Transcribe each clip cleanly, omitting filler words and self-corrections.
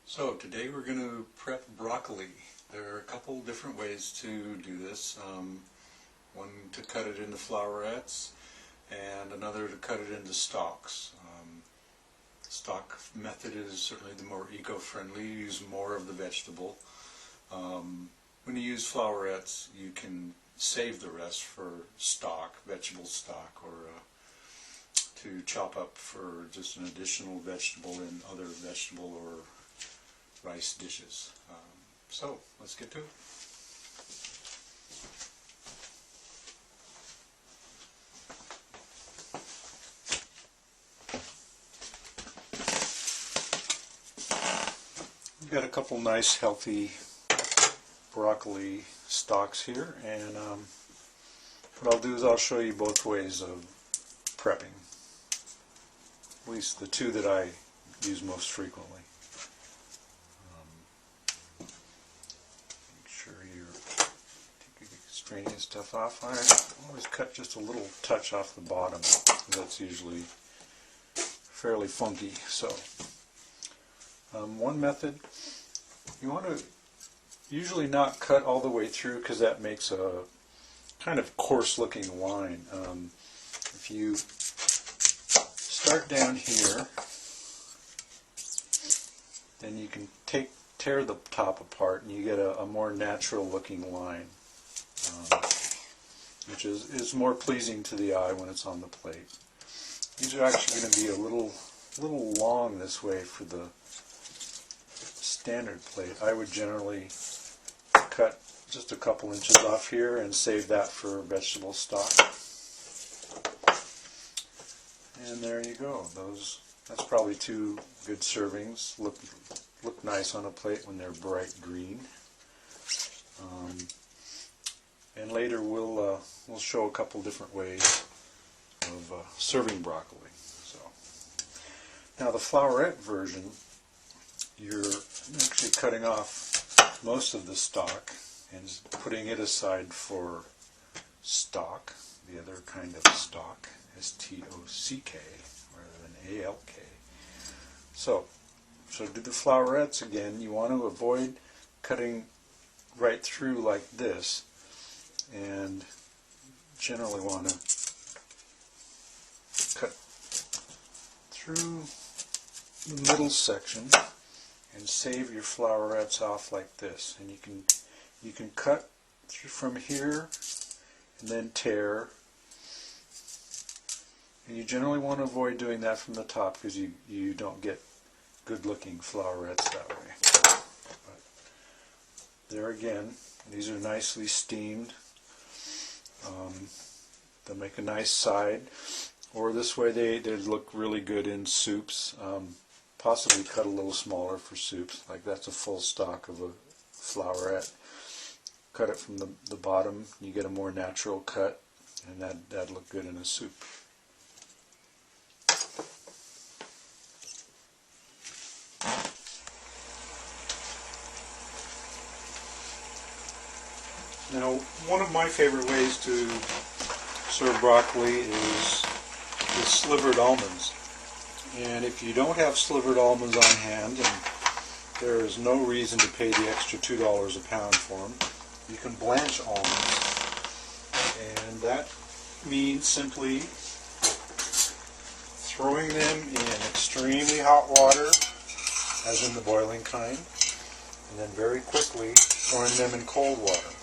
So today we're going to prep broccoli. There are a couple different ways to do this. One to cut it into flowerettes and another to cut it into stalks. The stalk method is certainly the more eco-friendly. You use more of the vegetable. When you use flowerettes, you can save the rest for stock, vegetable stock, or to chop up for just an additional vegetable in other vegetable or rice dishes. So let's get to it. We've got a couple nice healthy broccoli stalks here, and what I'll do is I'll show you both ways of prepping, at least the two that I use most frequently. Make sure you take the extraneous stuff off. I always cut just a little touch off the bottom. That's usually fairly funky. So one method, you want to usually not cut all the way through because that makes a kind of coarse looking line. If you start down here, then you can tear the top apart and you get a more natural looking line, which is more pleasing to the eye when it's on the plate. These are actually going to be a little long this way for the standard plate. I would generally cut just a couple inches off here and save that for vegetable stock. And there you go. That's probably two good servings. Look nice on a plate when they're bright green. And later we'll show a couple different ways of serving broccoli. So now the flowerette version, you're actually cutting off most of the stalk and putting it aside for stalk, the other kind of stalk, S-T-O-C-K rather than A-L-K. So to do the flowerettes again, you want to avoid cutting right through like this, and generally want to cut through the middle section and save your flowerettes off like this. And you can cut through from here and then tear. And you generally want to avoid doing that from the top because you don't get good looking flowerettes that way. But there again, these are nicely steamed. They'll make a nice side, or this way they look really good in soups. Possibly cut a little smaller for soups, like that's a full stalk of a flowerette. Cut it from the bottom, you get a more natural cut, and that'd look good in a soup. Now, one of my favorite ways to serve broccoli is with slivered almonds. And if you don't have slivered almonds on hand, and there is no reason to pay the extra $2 a pound for them, you can blanch almonds. And that means simply throwing them in extremely hot water, as in the boiling kind, and then very quickly throwing them in cold water.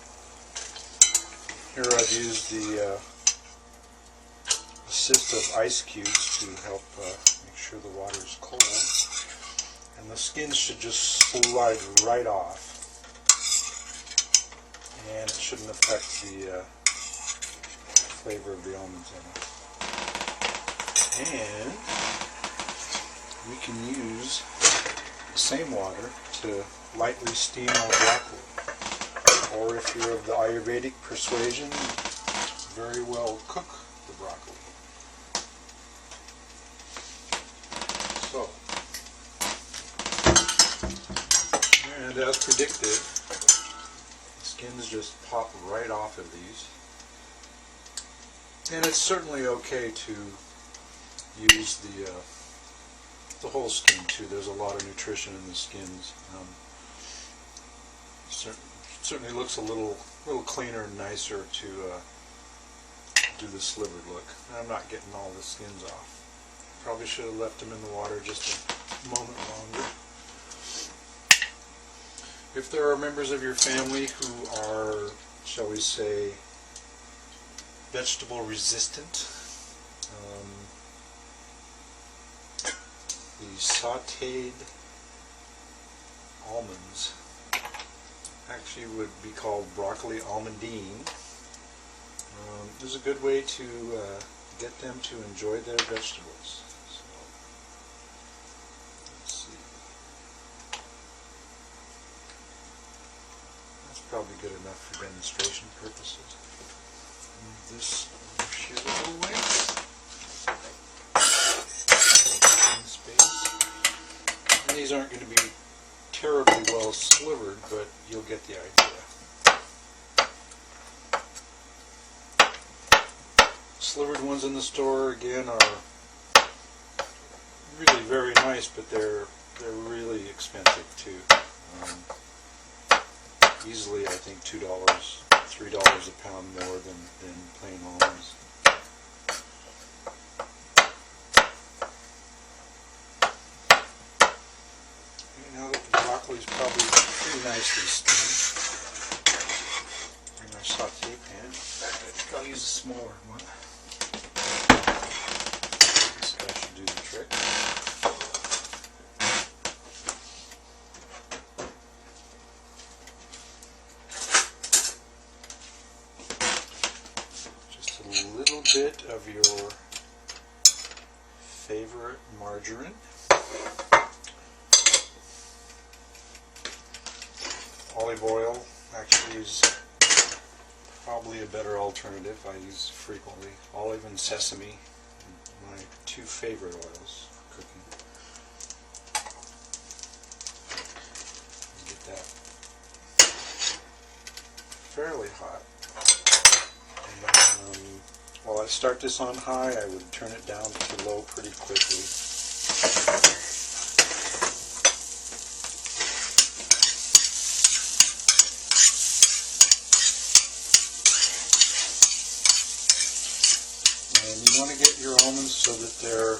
Here I've used the assist of ice cubes to help make sure the water is cold, and the skins should just slide right off, and it shouldn't affect the flavor of the almonds in it. And we can use the same water to lightly steam our broccoli. Or if you're of the Ayurvedic persuasion, very well cook the broccoli. So, and as predicted, the skins just pop right off of these. And it's certainly okay to use the The whole skin too. There's a lot of nutrition in the skins. Certainly looks a little cleaner and nicer to do the slivered look. I'm not getting all the skins off. Probably should have left them in the water just a moment longer. If there are members of your family who are, shall we say, vegetable resistant, the sauteed almonds actually would be called Broccoli Almondine. This is a good way to get them to enjoy their vegetables. So, let's see. That's probably good enough for demonstration purposes. Move this over here a little ways. Space. And these aren't going to be terribly well slivered, but you'll get the idea. Slivered ones in the store again are really very nice, but they're really expensive too. Easily, I think $2, $3 a pound more than plain almonds. Now that the broccoli is probably pretty nicely steamed, in our saute pan. In fact, I think I'll use a smaller one. This guy should do the trick. Just a little bit of your favorite margarine. Olive oil actually is probably a better alternative. I use frequently. Olive and sesame, my two favorite oils for cooking. Get that fairly hot. And while I start this on high, I would turn it down to low pretty quickly. You want to get your almonds so that they're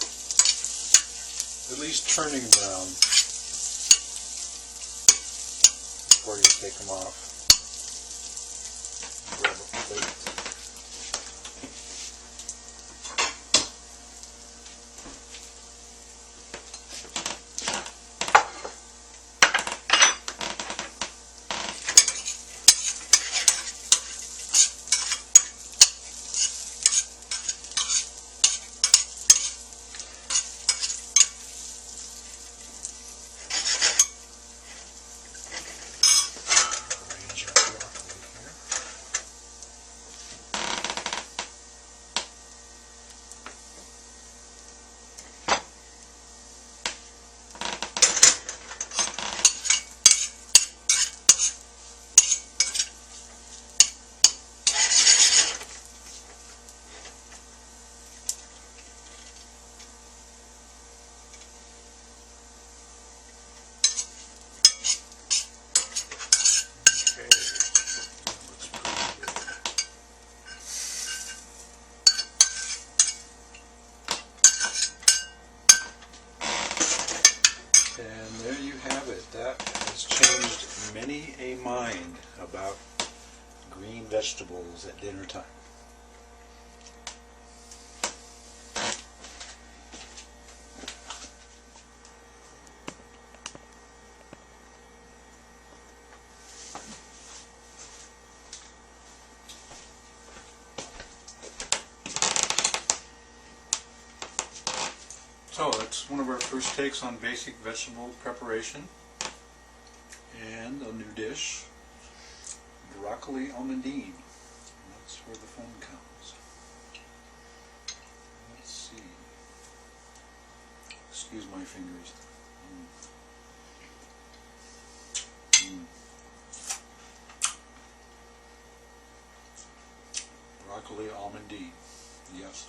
at least turning brown before you take them off. Grab a plate. And there you have it. That has changed many a mind about green vegetables at dinner time. So that's one of our first takes on basic vegetable preparation. And a new dish, Broccoli Almondine. That's where the fun comes. Let's see. Excuse my fingers. Broccoli Almondine. Yes.